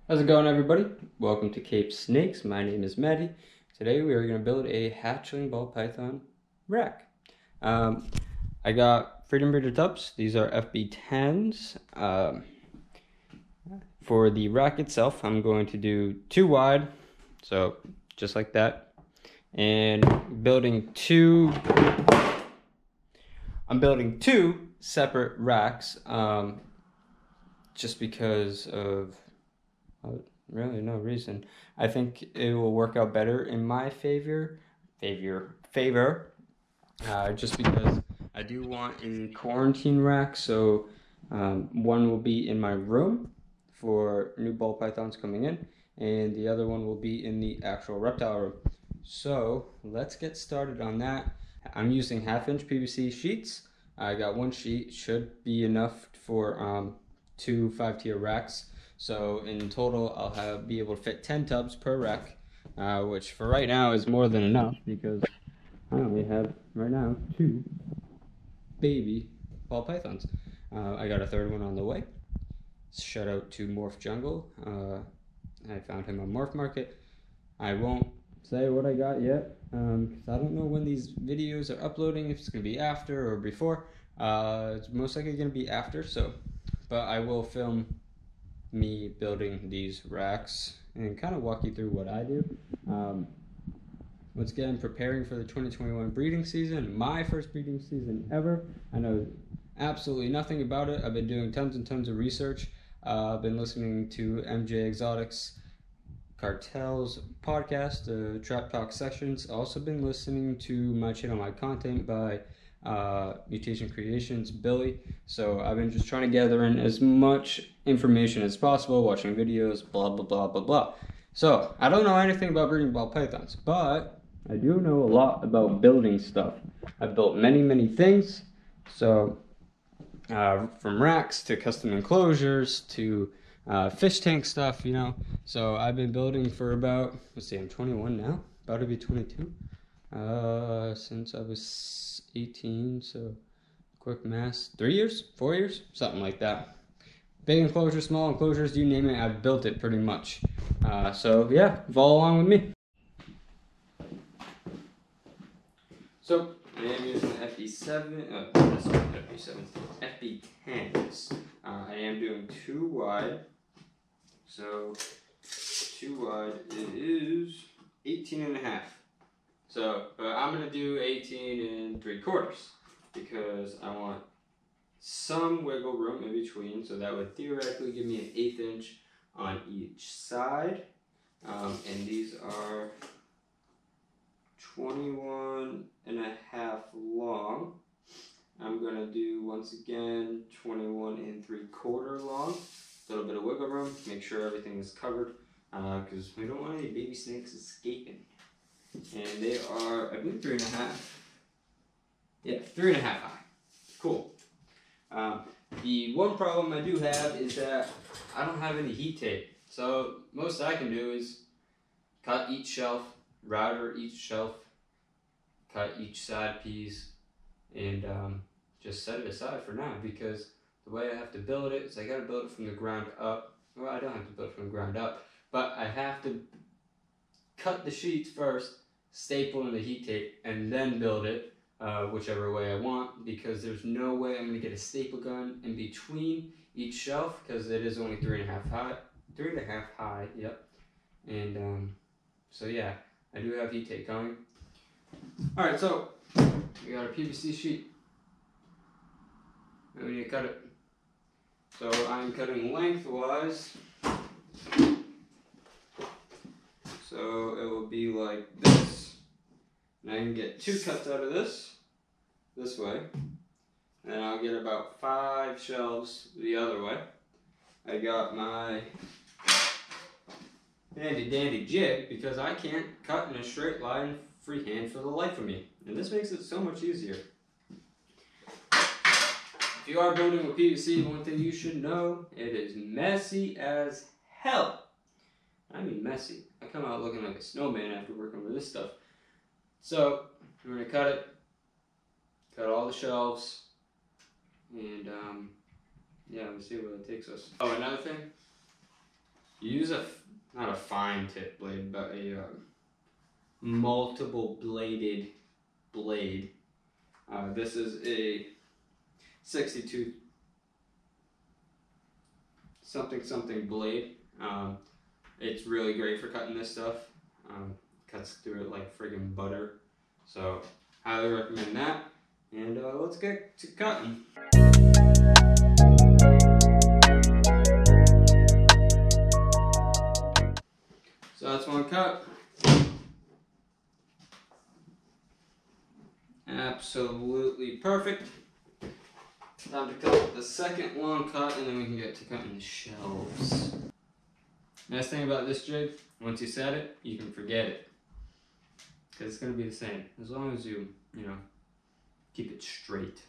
How's it going, everybody? Welcome to Cape Snakes. My name is Maddie. Today we are going to build a hatchling ball python rack. I got Freedom Breeder tubs. These are FB10s. For the rack itself, I'm going to do 2 wide, so just like that. And I'm building two separate racks, just because of really no reason. I think it will work out better in my favor, just because I do want a quarantine rack. So one will be in my room for new ball pythons coming in, and the other one will be in the actual reptile room. So let's get started on that. I'm using 1/2-inch PVC sheets. I got 1 sheet, should be enough for 2 5-tier racks. So in total, I'll be able to fit 10 tubs per rack, which for right now is more than enough because I only have right now 2 baby ball pythons. I got a 3rd one on the way. Shout out to Morph Jungle. I found him on Morph Market. I won't say what I got yet because I don't know when these videos are uploading, if it's going to be after or before. It's most likely going to be after, but I will film me building these racks and kind of walk you through what I do. Once again, preparing for the 2021 breeding season, my first breeding season ever. I know absolutely nothing about it. I've been doing tons and tons of research. I've been listening to MJ Exotics Cartel's podcast, Trap Talk Sessions. Also been listening to my channel, my content by Mutation Creations, Billy. So I've been just trying to gather in as much information as possible, watching videos, blah blah blah blah blah. So I don't know anything about breeding ball pythons, but I do know a lot about building stuff. I've built many things. So from racks to custom enclosures to fish tank stuff, you know. So I've been building for about, let's see, I'm 21 now, about to be 22, since I was 18, so quick math, 3 years, 4 years, something like that. Big enclosures, small enclosures, you name it, I've built it pretty much. So yeah, follow along with me. So I am using the FB7, that's not FB7, FB10s. I am doing 2 wide. So 2 wide, it is 18.5. So, but I'm gonna do 18 3/4 because I want some wiggle room in between. So that would theoretically give me an 1/8 inch on each side. And these are 21.5 long. I'm gonna do, once again, 21 3/4 long. A little bit of wiggle room, make sure everything is covered, because we don't want any baby snakes escaping. And they are, I believe, 3.5. Yeah, 3.5 high. Cool. The one problem I do have is that I don't have any heat tape. So most I can do is cut each shelf, router each shelf, cut each side piece, and just set it aside for now, because the way I have to build it is I got to build it from the ground up. Well, I don't have to build it from the ground up, but I have to cut the sheets first, staple in the heat tape, and then build it whichever way I want, because there's no way I'm going to get a staple gun in between each shelf, because it is only 3.5 high. 3.5 high, yep. And so yeah, I do have heat tape coming. Alright, so we got a PVC sheet, and we need to cut it. So I'm cutting lengthwise, so it will be like this. And I can get 2 cuts out of this way, and I'll get about 5 shelves the other way. I got my handy dandy jig, because I can't cut in a straight line freehand for the life of me, and this makes it so much easier. If you are building with PVC, one thing you should know, it is messy as hell. I mean messy. I come out looking like a snowman after working with this stuff. So we're gonna cut it, cut all the shelves, and yeah, we'll see where it takes us. Oh, another thing, use not a fine tip blade, but a multiple bladed blade. This is a 62 something blade. It's really great for cutting this stuff. Cuts through it like friggin' butter. So highly recommend that. And let's get to cutting. So that's one cut. Absolutely perfect. Time to cut the second long cut, and then we can get to cutting the shelves. Nice thing about this jig, once you set it, you can forget it. Because it's going to be the same, as long as you know, keep it straight.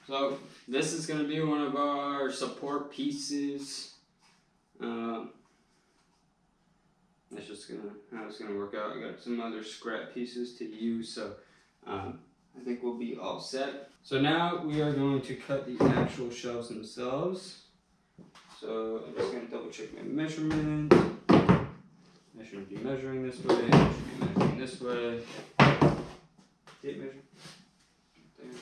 So this is going to be one of our support pieces. That's just how it's gonna work out. I got some other scrap pieces to use, so I think we'll be all set. So now we are going to cut the actual shelves themselves. So I'm just gonna double check my measurement. I shouldn't be measuring this way. I should be measuring this way. Tape measure. There.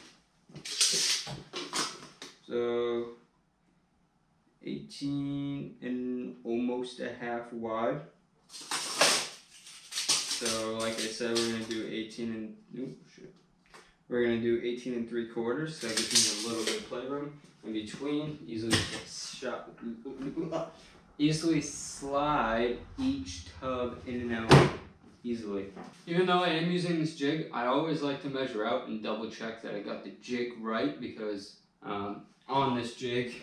So 18 and almost a half wide. So like I said, we're gonna do 18 and we're gonna do 18 and 3/4. So that gives me a little bit of playroom in between. Easily slide each tub in and out easily. Even though I am using this jig, I always like to measure out and double check that I got the jig right, because on this jig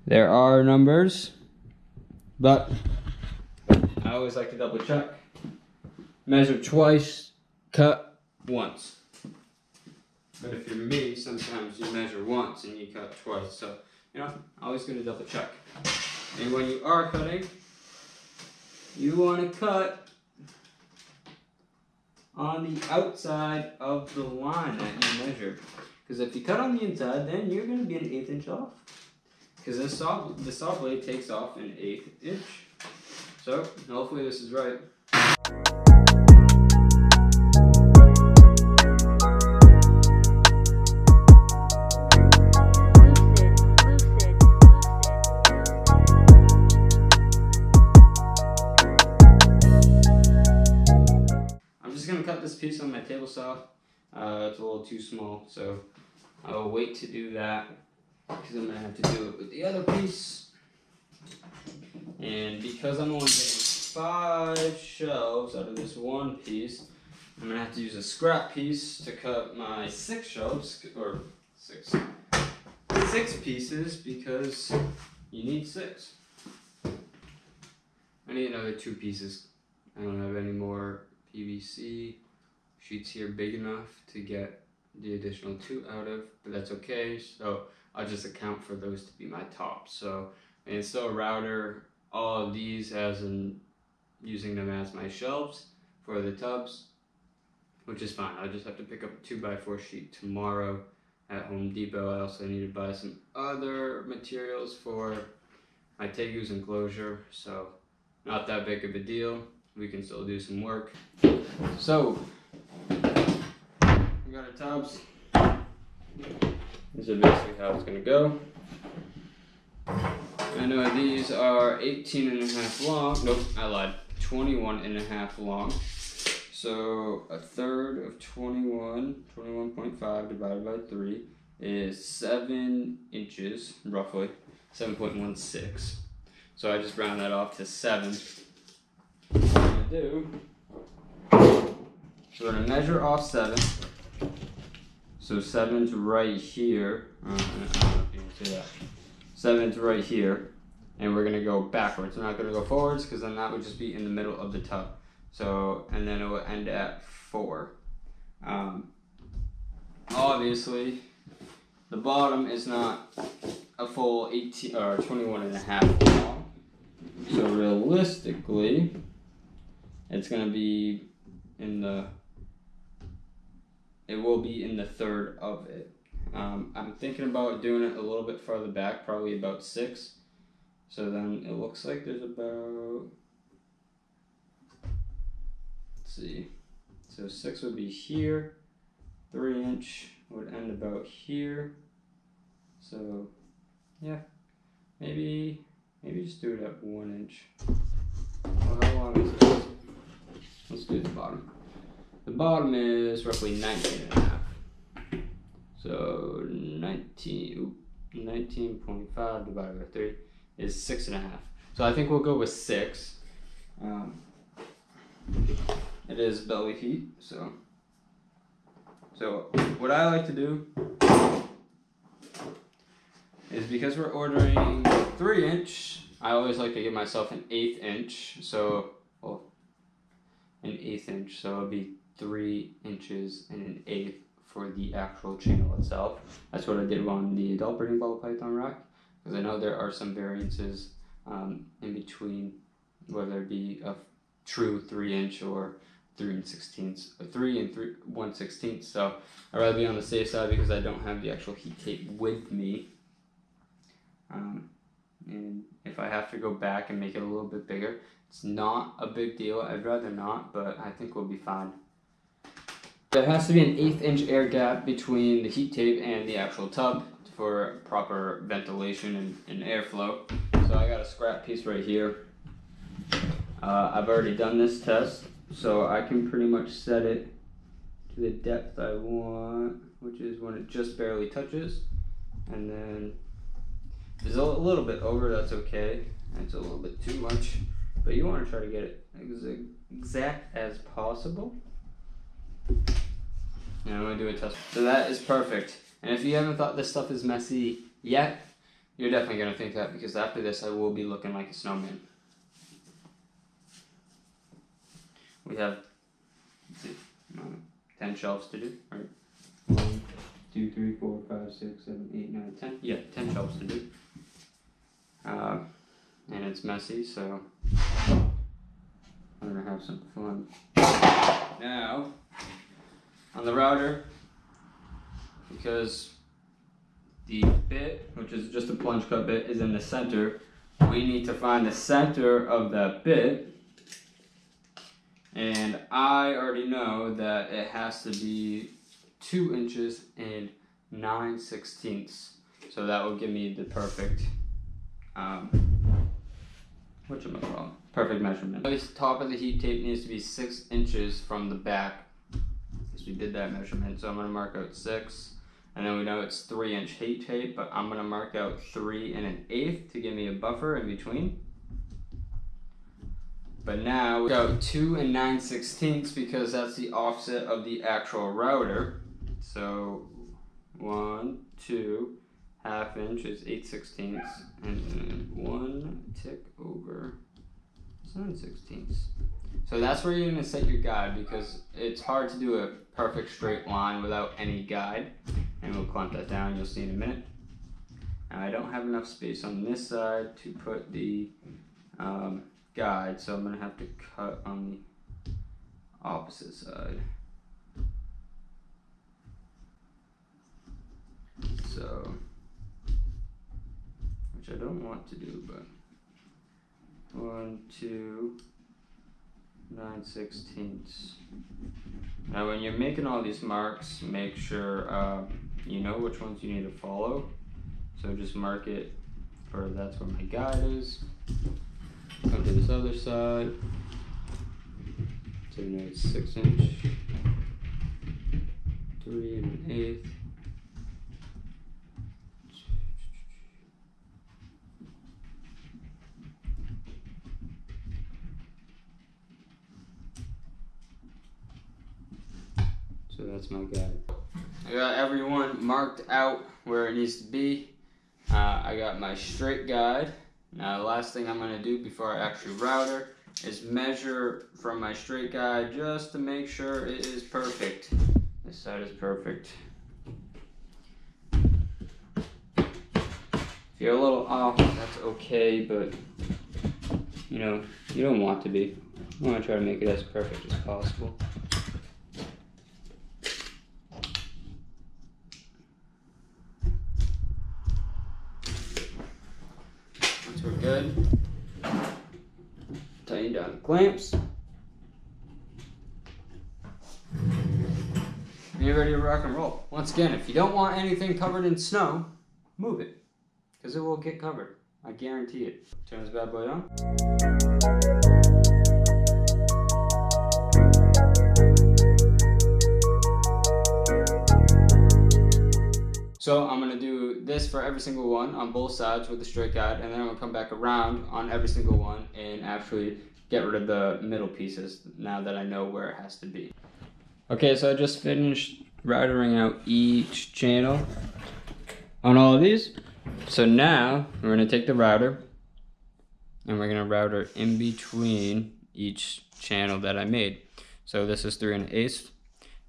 there are numbers, but I always like to double check. Measure twice, cut once. But if you're me, sometimes you measure once and you cut twice. So, you know, always gonna double check. And when you are cutting, you wanna cut on the outside of the line that you measured. Because if you cut on the inside, then you're gonna be an 1/8 inch off. Because the saw blade takes off an 1/8 inch. So, hopefully this is right. I'm just gonna cut this piece on my table saw. It's a little too small, so I'll wait to do that, because I'm gonna have to do it with the other piece. And because I'm only getting 5 shelves out of this one piece, I'm gonna have to use a scrap piece to cut my 6 shelves, or 6 pieces, because you need 6. I need another 2 pieces. I don't have any more PVC sheets here big enough to get the additional 2 out of, but that's okay. So I'll just account for those to be my tops. So I install a router, all of these as in using them as my shelves for the tubs, which is fine. I'll just have to pick up a 2x4 sheet tomorrow at Home Depot. I also need to buy some other materials for my Tegu's enclosure, so not that big of a deal. We can still do some work. So we got our tubs. This is basically how it's gonna go. I know these are 18 and a half long. Nope, I lied. 21 and a half long. So a third of 21.5 divided by 3 is 7 inches, roughly, 7.16. So I just round that off to 7. What I'm gonna do, so we're gonna measure off 7. So 7's right here. I don't know if you can see that. 7's right here, and we're gonna go backwards. We're not gonna go forwards, because then that would just be in the middle of the tub. So, and then it will end at 4. Obviously, the bottom is not a full 18 or 21 and a half long. So realistically, it's gonna be it will be in the third of it. I'm thinking about doing it a little bit farther back, probably about 6. So then it looks like there's about, let's see, so 6 would be here, 3-inch would end about here. So yeah, maybe just do it at 1 inch. Well, how long is this? Let's do the bottom. The bottom is roughly 19 and a half. So 19.5 divided by 3 is 6.5. So I think we'll go with 6. It is belly heat, so what I like to do is, because we're ordering 3-inch, I always like to give myself an 1/8 inch. So, well, an 1/8 inch. So it'll be 3 inches and an 1/8 for the actual channel itself. That's what I did on the adult breeding ball python rack, because I know there are some variances in between, whether it be a true 3-inch or 3 and 1/16. So I'd rather be on the safe side because I don't have the actual heat tape with me. And if I have to go back and make it a little bit bigger, it's not a big deal. I'd rather not, but I think we'll be fine. There has to be an 1/8 inch air gap between the heat tape and the actual tub for proper ventilation and airflow. So I got a scrap piece right here. I've already done this test, so I can pretty much set it to the depth I want, which is when it just barely touches. And then there's a little bit over, that's okay. It's a little bit too much, but you want to try to get it exact as possible. And I'm going to do a test. So that is perfect. And if you haven't thought this stuff is messy yet, you're definitely going to think that, because after this I will be looking like a snowman. We have, let's see, 10 shelves to do, right? 1, 2, 3, 4, 5, 6, 7, 8, 9, 10. Yeah, 10 shelves to do. And it's messy, so I'm gonna have some fun. Now, on the router, because the bit, which is just a plunge cut bit, is in the center, we need to find the center of that bit. And I already know that it has to be 2 inches and 9/16. So that will give me the perfect, perfect measurement. The top of the heat tape needs to be 6 inches from the back, because we did that measurement. So I'm going to mark out 6, and then we know it's 3-inch heat tape, but I'm going to mark out 3 1/8 to give me a buffer in between. But now we go 2 9/16 because that's the offset of the actual router. So 1, 2, 1/2 inch is 8/16, and then 1 tick over 7/16. So that's where you're gonna set your guide, because it's hard to do a perfect straight line without any guide. And we'll clamp that down, you'll see in a minute. Now I don't have enough space on this side to put the guide, so I'm gonna have to cut on the opposite side. So, which I don't want to do, but 1, 2, 9/16. Now when you're making all these marks, make sure you know which ones you need to follow. So just mark it for, that's where my guide is. Come to this other side. So now it's 6 inch, 3 1/8. So that's my guide. I got everyone marked out where it needs to be. I got my straight guide. Now the last thing I'm going to do before I actually router is measure from my straight guide just to make sure it is perfect. This side is perfect. If you're a little off, that's okay, but you know, you don't want to be. You want to try to make it as perfect as possible. Once we're good, tighten down the clamps. You're ready to rock and roll. Once again, if you don't want anything covered in snow, move it, because it will get covered. I guarantee it. Turn this bad boy on. So I'm gonna do this for every single one on both sides with the straight guide, and then I'm gonna come back around on every single one and actually get rid of the middle pieces now that I know where it has to be. Okay, so I just finished routering out each channel on all of these. So now we're gonna take the router and we're gonna router in between each channel that I made. So this is 3 1/8.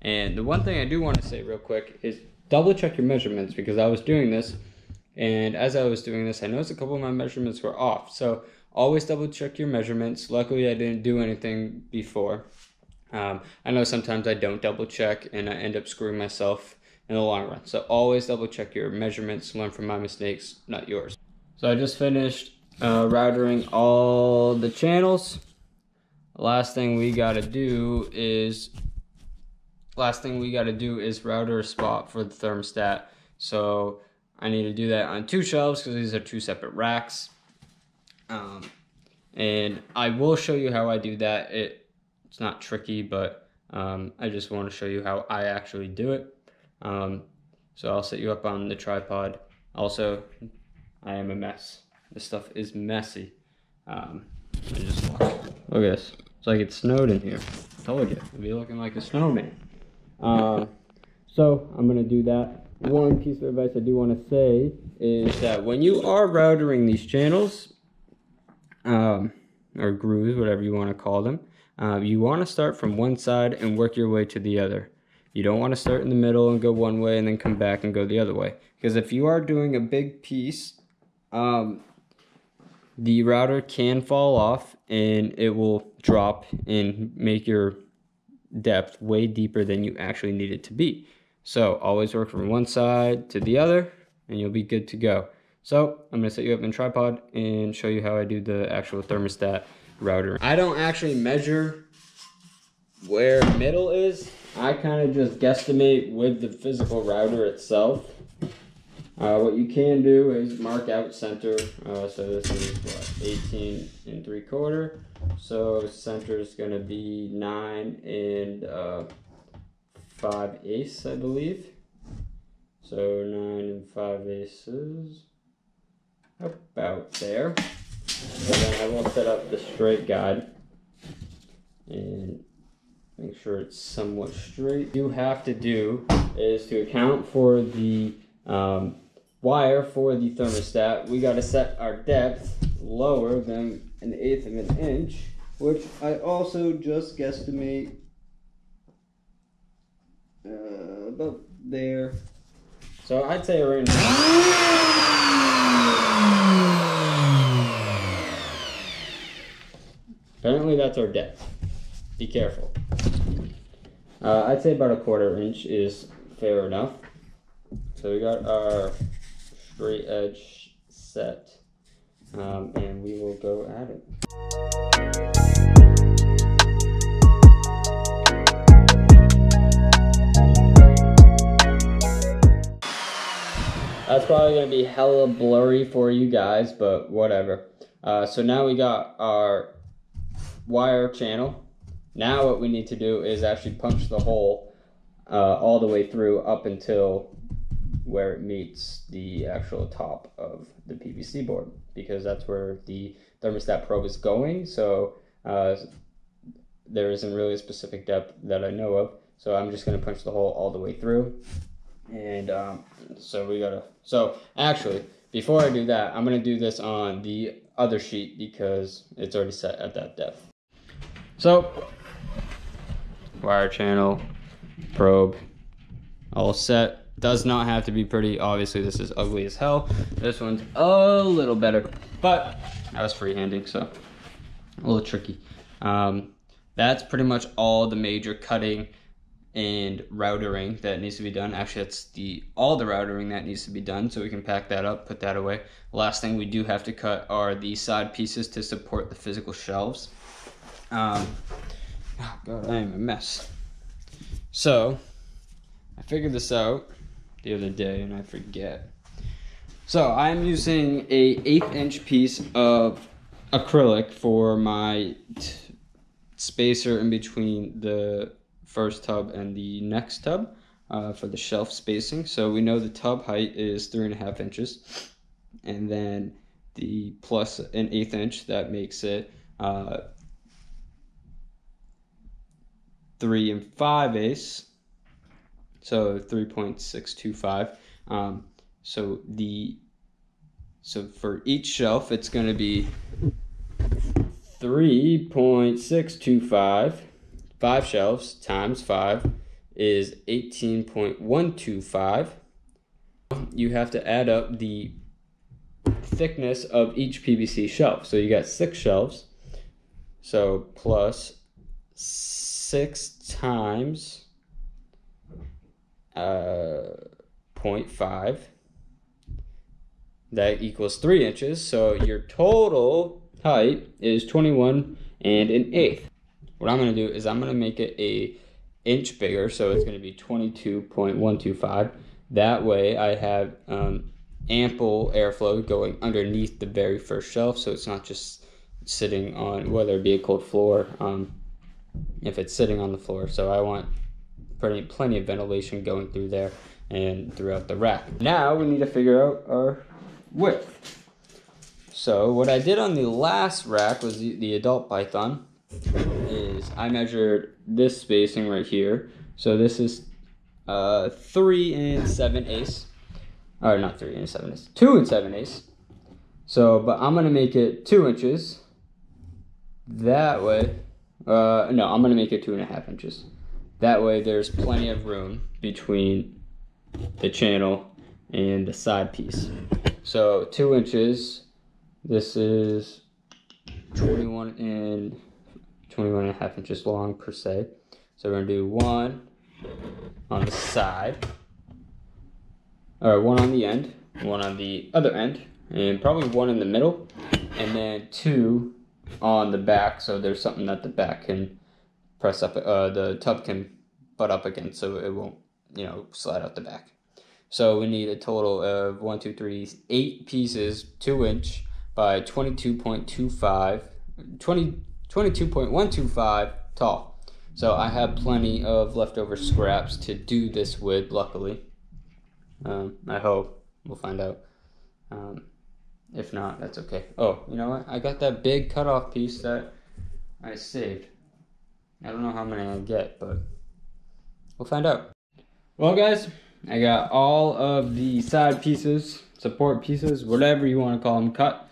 And the one thing I do want to say real quick is double check your measurements, because I was doing this, and as I was doing this I noticed a couple of my measurements were off. So always double check your measurements. Luckily I didn't do anything before. I know sometimes I don't double check and I end up screwing myself in the long run. So always double check your measurements, learn from my mistakes, not yours. So I just finished routering all the channels. Last thing we gotta do is router a spot for the thermostat. So I need to do that on 2 shelves because these are 2 separate racks. And I will show you how I do that. It's not tricky, but I just want to show you how I actually do it. So I'll set you up on the tripod. Also, I am a mess. This stuff is messy. Look at this. It's like it snowed in here. I told you, it'd be looking like a snowman. So I'm gonna do that. One piece of advice I do want to say is that when you are routering these channels, or grooves, whatever you want to call them, you want to start from one side and work your way to the other. You don't want to start in the middle and go one way and then come back and go the other way. Because if you are doing a big piece, the router can fall off and it will drop and make your depth way deeper than you actually need it to be. So always work from one side to the other and you'll be good to go. So I'm going to set you up in tripod and show you how I do the actual thermostat router. I don't actually measure where middle is. I kind of just guesstimate with the physical router itself. What you can do is mark out center. So this is what, 18 3/4. So center is going to be 9 5/8, I believe. So 9 5/8 about there. And then I will set up the straight guide and make sure it's somewhat straight. What you have to do is to account for the wire for the thermostat. We got to set our depth lower than 1/8 of an inch, which I also just guesstimate about there. So I'd say around. Apparently that's our depth. Be careful. I'd say about 1/4 inch is fair enough. So we got our straight edge set, and we will go at it. That's probably going to be hella blurry for you guys, but whatever. So now we got our wire channel. Now what we need to do is actually punch the hole all the way through up until where it meets the actual top of the PVC board, because that's where the thermostat probe is going. So there isn't really a specific depth that I know of. So I'm just going to punch the hole all the way through. And so actually, before I do that, I'm going to do this on the other sheet because it's already set at that depth. So, wire channel, probe, all set. does not have to be pretty. Obviously, this is ugly as hell. This one's a little better, but I was freehanding, so a little tricky. That's pretty much all the major cutting and routering that needs to be done. Actually, that's all the routering that needs to be done, so we can pack that up, put that away. Last thing we do have to cut are the side pieces to support the physical shelves. Oh God, I am a mess. So I figured this out the other day and I forget. So I'm using a 1/8 inch piece of acrylic for my spacer in between the first tub and the next tub for the shelf spacing. So we know the tub height is 3.5 inches, and then the plus an 1/8 inch, that makes it 3 5/8, so 3.625. So for each shelf, it's going to be 3.625. 5 shelves times 5 is 18.125. You have to add up the thickness of each PVC shelf. So you got 6 shelves. So plus 6 times 0.5. That equals 3 inches. So your total height is 21 1/8. What I'm going to do is I'm going to make it a inch bigger, so it's going to be 22.125. That way I have ample airflow going underneath the very first shelf, so it's not just sitting on, whether it be a cold floor, if it's sitting on the floor. So I want plenty of ventilation going through there and throughout the rack. Now we need to figure out our width. So what I did on the last rack was the adult python. Is I measured this spacing right here. So this is 3 7/8, or not 3 7/8, 2 7/8. So, but I'm gonna make it 2 inches. That way, no, I'm gonna make it 2.5 inches. That way, there's plenty of room between the channel and the side piece. So 2 inches. This is 21.5 inches long per se. So we're gonna do 1 on the side, or 1 on the end, 1 on the other end, and probably 1 in the middle, and then 2 on the back, so there's something that the back can press up, the tub can butt up against, so it won't, slide out the back. So we need a total of 1, 2, 3, 8 pieces, 2 inch by 22.125 tall. So I have plenty of leftover scraps to do this with, luckily. I hope. We'll find out. If not, that's okay. Oh, you know what? I got that big cutoff piece that I saved. I don't know how many I get, but we'll find out. Well, guys, I got all of the side pieces, support pieces, whatever you want to call them, cut.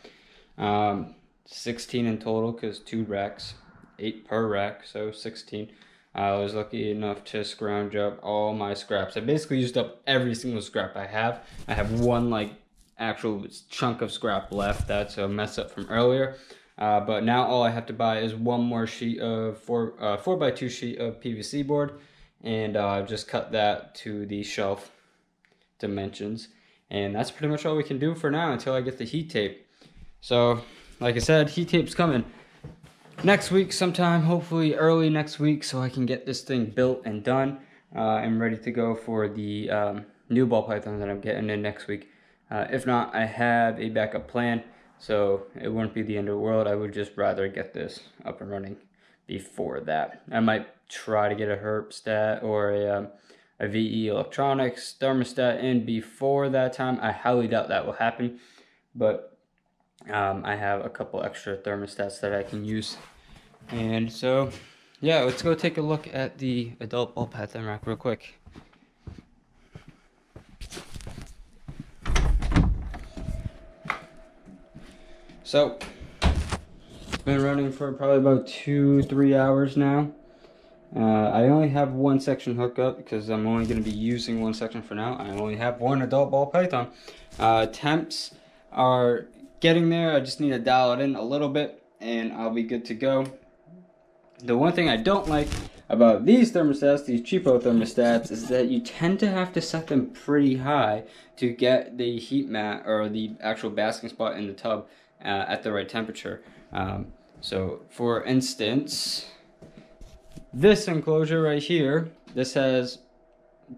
16 in total, because 2 racks, 8 per rack, so 16. I was lucky enough to scrounge up all my scraps. I basically used up every single scrap I have. I have one actual chunk of scrap left. That's a mess up from earlier. But now all I have to buy is one more sheet of 4x2 sheet of PVC board, and just cut that to the shelf dimensions. And that's pretty much all we can do for now until I get the heat tape. So, like I said, heat tape's coming next week sometime, hopefully early next week, so I can get this thing built and done. I'm ready to go for the new ball python that I'm getting in next week. If not, I have a backup plan, so it wouldn't be the end of the world. I would just rather get this up and running before that. I might try to get a Herpstat or a VE Electronics thermostat in before that time. I highly doubt that will happen, but I have a couple extra thermostats that I can use. And so, yeah, let's go take a look at the adult ball python rack real quick. So, it's been running for probably about 2-3 hours now. I only have one section hooked up because I'm only going to be using one section for now. I only have one adult ball python. Temps are getting there. I just need to dial it in a little bit and I'll be good to go. The one thing I don't like about these thermostats, these cheapo thermostats, is that you tend to have to set them pretty high to get the heat mat or the actual basking spot in the tub at the right temperature. So for instance, this enclosure right here, this has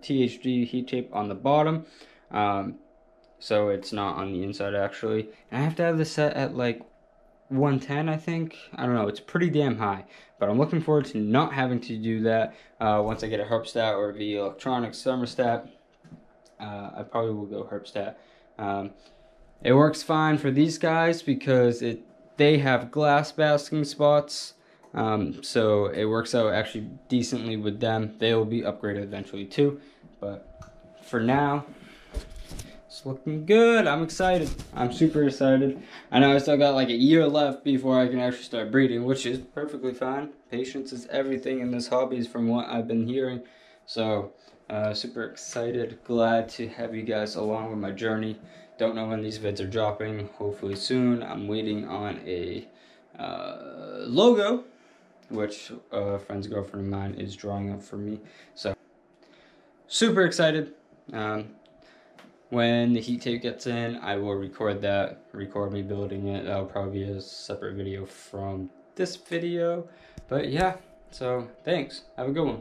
THG heat tape on the bottom, so it's not on the inside actually. And I have to have this set at like 110, I think. I don't know, it's pretty damn high, but I'm looking forward to not having to do that once I get a Herpstat or the electronics thermostat. I probably will go Herpstat. It works fine for these guys because they have glass basking spots, so it works out actually decently with them. They will be upgraded eventually too, but for now, it's looking good. I'm excited. I'm super excited. I know I still got like a year left before I can actually start breeding, which is perfectly fine. Patience is everything in this hobby from what I've been hearing. So, super excited. Glad to have you guys along with my journey. Don't know when these vids are dropping. Hopefully soon. I'm waiting on a logo, which a friend's girlfriend of mine is drawing up for me. So, super excited. When the heat tape gets in, I will record that, record me building it. That'll probably be a separate video from this video. But yeah, so thanks. Have a good one.